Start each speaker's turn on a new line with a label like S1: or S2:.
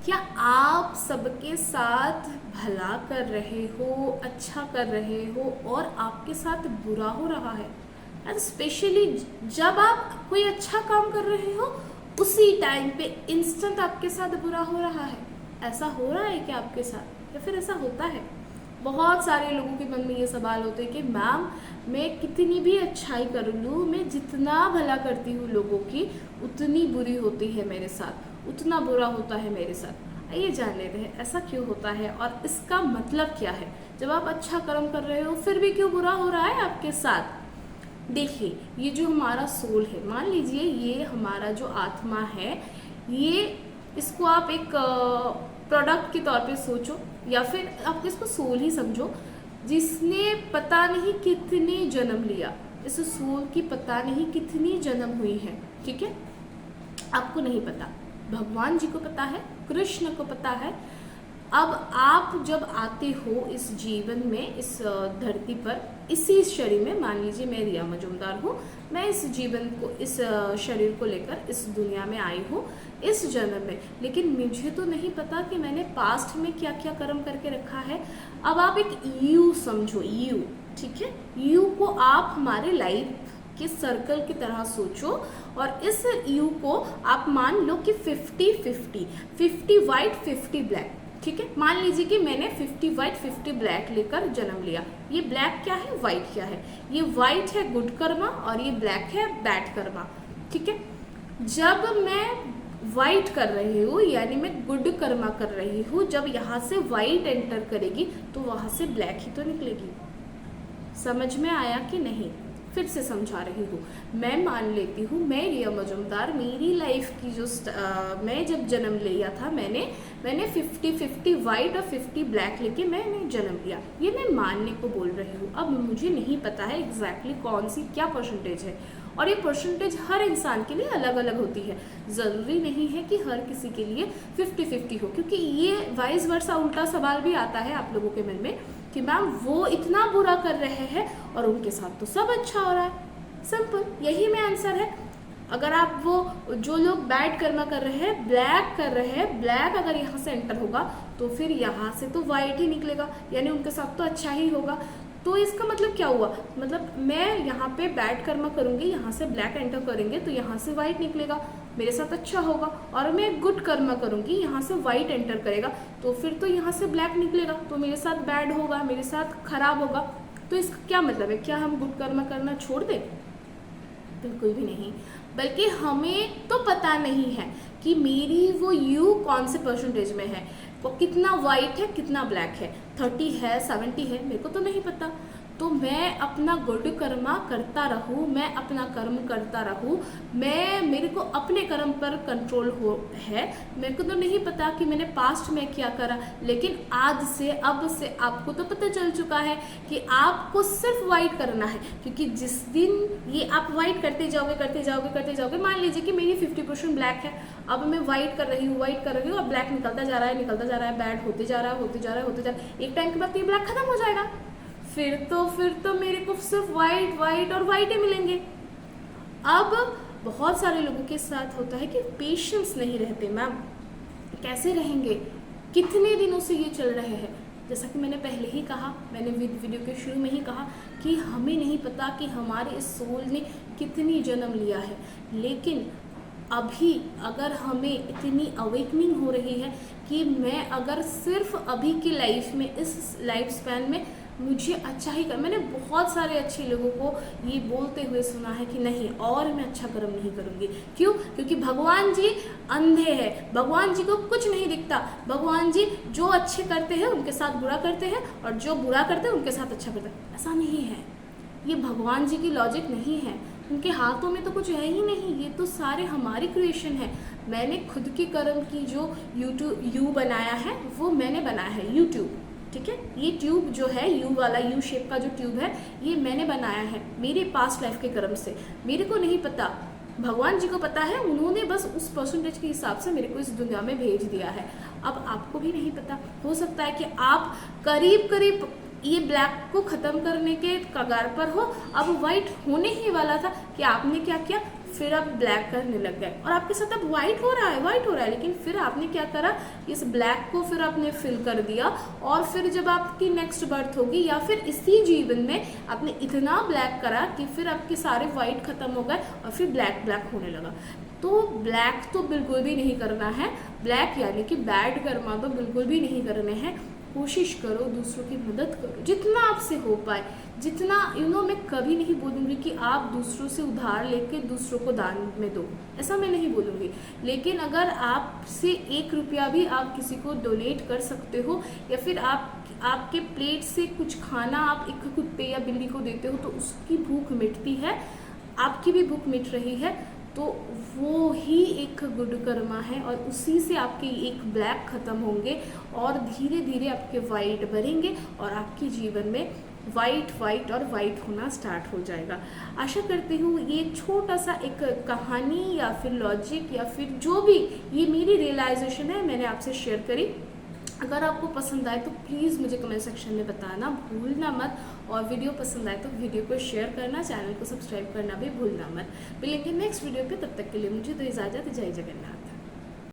S1: क्या आप सबके साथ भला कर रहे हो, अच्छा कर रहे हो और आपके साथ बुरा हो रहा है? एंड स्पेशली जब आप कोई अच्छा काम कर रहे हो उसी टाइम पे इंस्टेंट आपके साथ बुरा हो रहा है। ऐसा हो रहा है क्या आपके साथ, या फिर ऐसा होता है? बहुत सारे लोगों के मन में ये सवाल होते हैं कि मैम मैं कितनी भी अच्छाई कर लूँ, मैं जितना भला करती हूँ लोगों की उतनी बुरी होती है मेरे साथ, उतना बुरा होता है मेरे साथ। आइए जान लेते हैं ऐसा क्यों होता है और इसका मतलब क्या है। जब आप अच्छा कर्म कर रहे हो फिर भी क्यों बुरा हो रहा है आपके साथ? देखिए, ये जो हमारा सोल है, मान लीजिए ये हमारा जो आत्मा है, ये इसको आप एक प्रोडक्ट के तौर पे सोचो, या फिर आप इसको सोल ही समझो, जिसने पता नहीं कितने जन्म लिया। इस सोल की पता नहीं कितनी जन्म हुई है, ठीक है? आपको नहीं पता, भगवान जी को पता है, कृष्ण को पता है। अब आप जब आते हो इस जीवन में, इस धरती पर, इसी शरीर में, मान लीजिए मैं रिया मजूमदार हूँ, मैं इस जीवन को, इस शरीर को लेकर इस दुनिया में आई हूँ इस जन्म में, लेकिन मुझे तो नहीं पता कि मैंने पास्ट में क्या क्या कर्म करके रखा है। अब आप एक यू समझो, यू, ठीक है? यू को आप हमारे लाइफ के सर्कल की तरह सोचो, और इस यू को आप मान लो कि 50-50, 50 वाइट 50 ब्लैक, ठीक है? मान लीजिए कि मैंने 50 वाइट 50 ब्लैक लेकर जन्म लिया। ये ब्लैक क्या है, वाइट क्या है? ये वाइट है गुड कर्मा और ये ब्लैक है बैड कर्मा, ठीक है? जब मैं वाइट कर रही हूँ, यानी मैं गुड कर्मा कर रही हूँ, जब यहाँ से वाइट एंटर करेगी तो वहाँ से ब्लैक ही तो निकलेगी। समझ में आया कि नहीं? फिर से समझा रही हूँ। मैं मान लेती हूँ, मैं रिया मजूमदार, मेरी लाइफ की जो मैं जब जन्म लिया था, मैंने 50-50 वाइट और 50 ब्लैक लेके मैंने जन्म लिया। ये मैं मानने को बोल रही हूँ। अब मुझे नहीं पता है एग्जैक्टली कौन सी क्या परसेंटेज है, और ये परसेंटेज हर इंसान के लिए अलग अलग होती है। ज़रूरी नहीं है कि हर किसी के लिए 50-50 हो, क्योंकि ये वाइस वर्सा उल्टा सवाल भी आता है आप लोगों के मन में कि मैम वो इतना बुरा कर रहे हैं और उनके साथ तो सब अच्छा हो रहा है। सिंपल, यही में आंसर है। अगर आप वो जो लोग बैड कर्मा कर रहे हैं, ब्लैक कर रहे हैं, ब्लैक अगर यहाँ से एंटर होगा तो फिर यहाँ से तो वाइट ही निकलेगा, यानी उनके साथ तो अच्छा ही होगा। तो इसका मतलब क्या हुआ? मतलब मैं यहाँ पे बैड कर्मा करूँगी, यहाँ से ब्लैक एंटर करेंगे तो यहाँ से वाइट निकलेगा, मेरे साथ अच्छा होगा। और मैं गुड कर्मा करूँगी, यहाँ से वाइट एंटर करेगा तो फिर तो यहाँ से ब्लैक निकलेगा, तो मेरे साथ बैड होगा, मेरे साथ खराब होगा। तो इसका क्या मतलब है? क्या हम गुड कर्मा करना छोड़ दें? बिल्कुल भी नहीं। बल्कि हमें तो पता नहीं है कि मेरी वो यू कौन से परसेंटेज में है, वो कितना वाइट है कितना ब्लैक है, 30 है 70 है, मेरे को तो नहीं पता। तो मैं अपना गुड कर्मा करता रहूँ, मैं अपना कर्म करता रहूँ, मेरे को अपने कर्म पर कंट्रोल हो है। मेरे को तो नहीं पता कि मैंने पास्ट में क्या करा, लेकिन आज से, अब से आपको तो पता चल चुका है कि आपको सिर्फ वाइट करना है। क्योंकि जिस दिन ये आप वाइट करते जाओगे करते जाओगे करते जाओगे, मान लीजिए कि मेरी 50% ब्लैक है, अब मैं वाइट कर रही हूँ वाइट कर रही हूँ, अब ब्लैक निकलता जा रहा है निकलता जा रहा है, बैड होते जा रहा है होते जा रहा है होते जा रहा है, एक टाइम के बाद ये ब्लैक खत्म हो जाएगा। फिर तो मेरे को सिर्फ वाइट वाइट और वाइट ही मिलेंगे। अब बहुत सारे लोगों के साथ होता है कि पेशेंस नहीं रहते। मैम कैसे रहेंगे? कितने दिनों से ये चल रहे हैं। जैसा कि मैंने पहले ही कहा, मैंने वीडियो के शुरू में ही कहा कि हमें नहीं पता कि हमारे इस सोल ने कितनी जन्म लिया है, लेकिन अभी अगर हमें इतनी अवेकनिंग हो रही है कि मैं अगर सिर्फ अभी की लाइफ में, इस लाइफ स्पैन में मुझे अच्छा ही कर, मैंने बहुत सारे अच्छे लोगों को ये बोलते हुए सुना है कि नहीं और मैं अच्छा कर्म नहीं करूँगी। क्यों? क्योंकि भगवान जी अंधे हैं, भगवान जी को कुछ नहीं दिखता। भगवान जी जो अच्छे करते हैं उनके साथ बुरा करते हैं, और जो बुरा करते हैं उनके साथ अच्छा करते हैं। ऐसा नहीं है, ये भगवान जी की लॉजिक नहीं है। उनके हाथों में तो कुछ है ही नहीं, ये तो सारे हमारी क्रिएशन है। मैंने खुद के कर्म की जो यू बनाया है वो मैंने बनाया है, यूट्यूब, ठीक है? ये ट्यूब जो है, यू वाला, यू शेप का जो ट्यूब है, ये मैंने बनाया है मेरे पास्ट लाइफ के कर्म से। मेरे को नहीं पता, भगवान जी को पता है, उन्होंने बस उस परसेंटेज के हिसाब से मेरे को इस दुनिया में भेज दिया है। अब आपको भी नहीं पता, हो सकता है कि आप करीब करीब ये ब्लैक को ख़त्म करने के कगार पर हो, अब वाइट होने ही वाला था कि आपने क्या किया, फिर आप ब्लैक करने लग गए और आपके साथ अब वाइट हो रहा है, लेकिन फिर आपने क्या करा, इस ब्लैक को फिर आपने फिल कर दिया और फिर जब आपकी नेक्स्ट बर्थ होगी या फिर इसी जीवन में आपने इतना ब्लैक करा कि फिर आपके सारे वाइट खत्म हो गए और फिर ब्लैक ब्लैक होने लगा। तो ब्लैक तो बिल्कुल भी नहीं करना है, ब्लैक यानी कि बैड कर्मा तो बिल्कुल भी नहीं करने हैं। कोशिश करो, दूसरों की मदद करो जितना आपसे हो पाए, जितना मैं कभी नहीं बोलूँगी कि आप दूसरों से उधार लेके दूसरों को दान में दो, ऐसा मैं नहीं बोलूँगी। लेकिन अगर आपसे 1 रुपया भी आप किसी को डोनेट कर सकते हो या फिर आपके प्लेट से कुछ खाना आप एक कुत्ते या बिल्ली को देते हो तो उसकी भूख मिटती है, आपकी भी भूख मिट रही है, तो वो ही एक गुड कर्मा है और उसी से आपके एक ब्लैक खत्म होंगे और धीरे धीरे आपके वाइट भरेंगे और आपके जीवन में वाइट और वाइट होना स्टार्ट हो जाएगा। आशा करती हूँ ये छोटा सा एक कहानी या फिर लॉजिक या फिर जो भी ये मेरी रियलाइजेशन है मैंने आपसे शेयर करी। अगर आपको पसंद आए तो प्लीज़ मुझे कमेंट सेक्शन में बताना भूलना मत, और वीडियो पसंद आए तो वीडियो को शेयर करना, चैनल को सब्सक्राइब करना भी भूलना मत। मिलेंगे नेक्स्ट वीडियो पे, तब तक के लिए मुझे तो इजाज़त, जय जगन्नाथ।